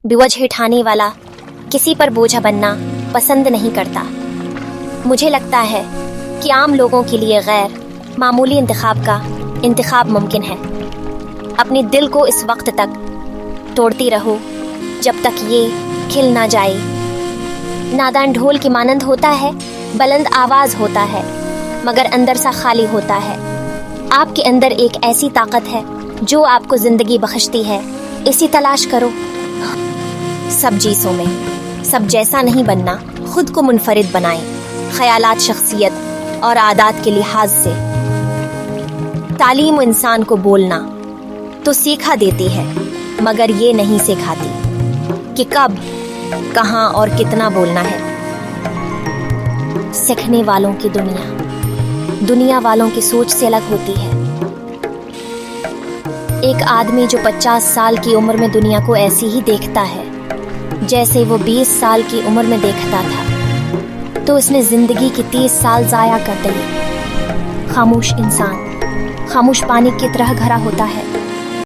बेवजह ठाने वाला किसी पर बोझा बनना पसंद नहीं करता। मुझे लगता है कि आम लोगों के लिए गैर मामूली इंतखाब का इंतखाब मुमकिन है। अपने दिल को इस वक्त तक तोड़ती रहो जब तक ये खिल ना जाए। नादान ढोल की मानंद होता है, बुलंद आवाज होता है, मगर अंदर सा खाली होता है। आपके अंदर एक ऐसी ताकत है जो आपको जिंदगी बख्शती है, इसी तलाश करो। सब चीज़ों में सब जैसा नहीं बनना, खुद को मुनफरिद बनाएं, ख्यालात, शख्सियत और आदात के लिहाज से। तालीम इंसान को बोलना तो सीखा देती है, मगर ये नहीं सिखाती कि कब, कहाँ और कितना बोलना है। सीखने वालों की दुनिया वालों की सोच से अलग होती है। एक आदमी जो 50 साल की उम्र में दुनिया को ऐसी ही देखता है जैसे वो 20 साल की उम्र में देखता था, तो उसने जिंदगी की 30 साल जाया कर दिए। खामोश इंसान खामोश पानी की तरह घरा होता है।